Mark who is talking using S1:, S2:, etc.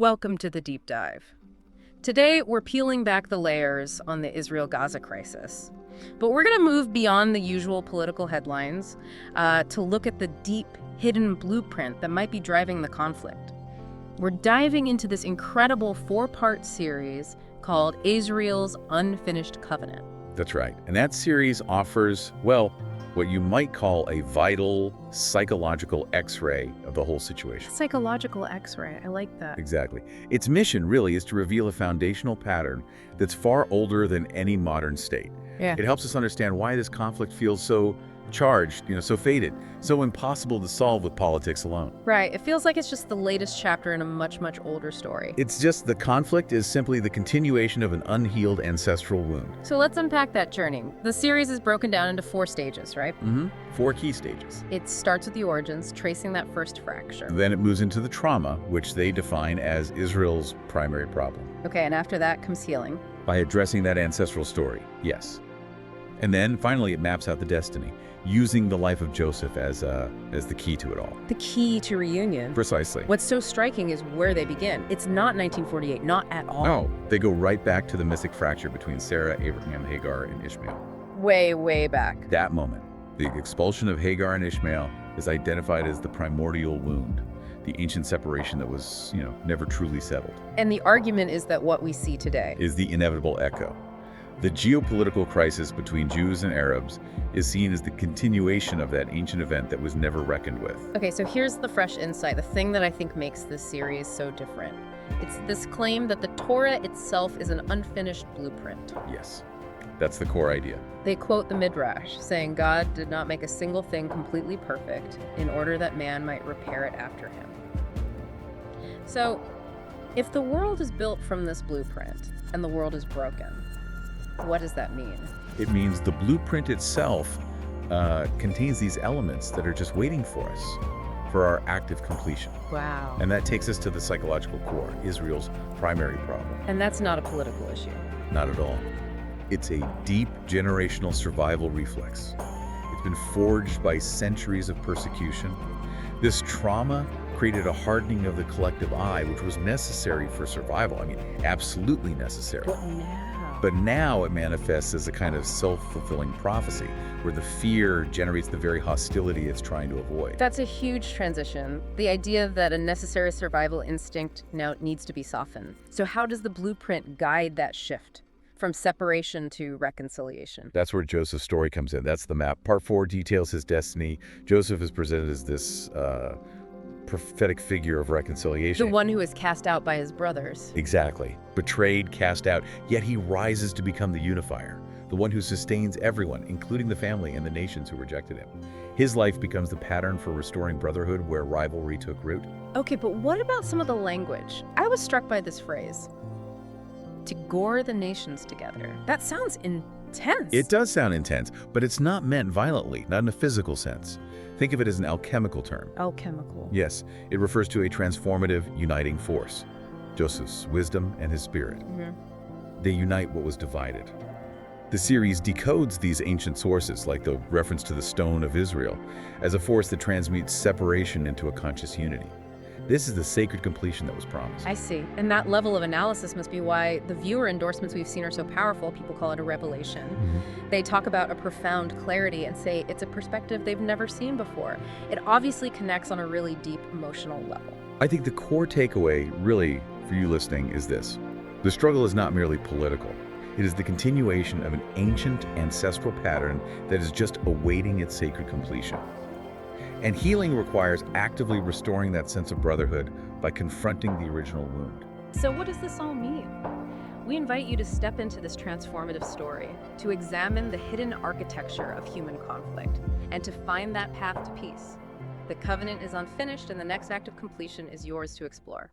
S1: Welcome to the deep dive. Today, we're peeling back the layers on the Israel-Gaza crisis. But we're going to move beyond the usual political headlines to look at the deep, hidden blueprint that might be driving the conflict. We're diving into this incredible four-part series called Israel's Unfinished Covenant.
S2: That's right. And that series offers, well, what you might call a vital psychological X-ray of the whole situation.
S1: Psychological X-ray, I like that.
S2: Exactly. Its mission really is to reveal a foundational pattern that's far older than any modern state.
S1: Yeah.
S2: It helps us understand why this conflict feels so charged, so fated, so impossible to solve with politics alone.
S1: Right. It feels like it's just the latest chapter in a much, much older story.
S2: It's just the conflict is simply the continuation of an unhealed ancestral wound.
S1: So let's unpack that journey. The series is broken down into 4 stages, right?
S2: Four key stages.
S1: It starts with the origins, tracing that first fracture.
S2: Then it moves into the trauma, which they define as Israel's primary problem.
S1: Okay, and after that comes healing.
S2: By addressing that ancestral story, yes. And then finally it maps out the destiny, using the life of Joseph as the key to it all.
S1: The key to reunion.
S2: Precisely.
S1: What's so striking is where they begin. It's not 1948, not at all.
S2: No, they go right back to the mystic fracture between Sarah, Abraham, Hagar, and Ishmael.
S1: Way, way back.
S2: That moment, the expulsion of Hagar and Ishmael is identified as the primordial wound, the ancient separation that was, never truly settled.
S1: And the argument is that what we see today
S2: Is the inevitable echo. The geopolitical crisis between Jews and Arabs is seen as the continuation of that ancient event that was never reckoned with.
S1: Okay, so here's the fresh insight, the thing that I think makes this series so different. It's this claim that the Torah itself is an unfinished blueprint.
S2: Yes, that's the core idea.
S1: They quote the Midrash, saying God did not make a single thing completely perfect in order that man might repair it after him. So, if the world is built from this blueprint and the world is broken, what does that mean?
S2: It means the blueprint itself contains these elements that are just waiting for us for our active completion.
S1: Wow.
S2: And that takes us to the psychological core, Israel's primary problem.
S1: And that's not a political issue.
S2: Not at all. It's a deep generational survival reflex. It's been forged by centuries of persecution. This trauma created a hardening of the collective I, which was necessary for survival. I mean, absolutely necessary. But now it manifests as a kind of self-fulfilling prophecy, where the fear generates the very hostility it's trying to avoid.
S1: That's a huge transition. The idea that a necessary survival instinct now needs to be softened. So how does the blueprint guide that shift from separation to reconciliation?
S2: That's where Joseph's story comes in. That's the map. Part 4 details his destiny. Joseph is presented as this prophetic figure of reconciliation.
S1: The one who is cast out by his brothers.
S2: Exactly. Betrayed, cast out, yet he rises to become the unifier, the one who sustains everyone, including the family and the nations who rejected him. His life becomes the pattern for restoring brotherhood where rivalry took root.
S1: Okay, but what about some of the language? I was struck by this phrase, to gore the nations together. That sounds intense.
S2: It does sound intense, but it's not meant violently, not in a physical sense. Think of it as an alchemical term.
S1: Alchemical.
S2: Yes, it refers to a transformative, uniting force. Joseph's wisdom and his spirit. They unite what was divided. The series decodes these ancient sources, like the reference to the Stone of Israel, as a force that transmutes separation into a conscious unity. This is the sacred completion that was promised.
S1: I see. And that level of analysis must be why the viewer endorsements we've seen are so powerful. People call it a revelation. They talk about a profound clarity and say it's a perspective they've never seen before. It obviously connects on a really deep emotional level.
S2: I think the core takeaway, really, for you listening, is this. The struggle is not merely political. It is the continuation of an ancient ancestral pattern that is just awaiting its sacred completion. And healing requires actively restoring that sense of brotherhood by confronting the original wound.
S1: So what does this all mean? We invite you to step into this transformative story, to examine the hidden architecture of human conflict, and to find that path to peace. The covenant is unfinished, and the next act of completion is yours to explore.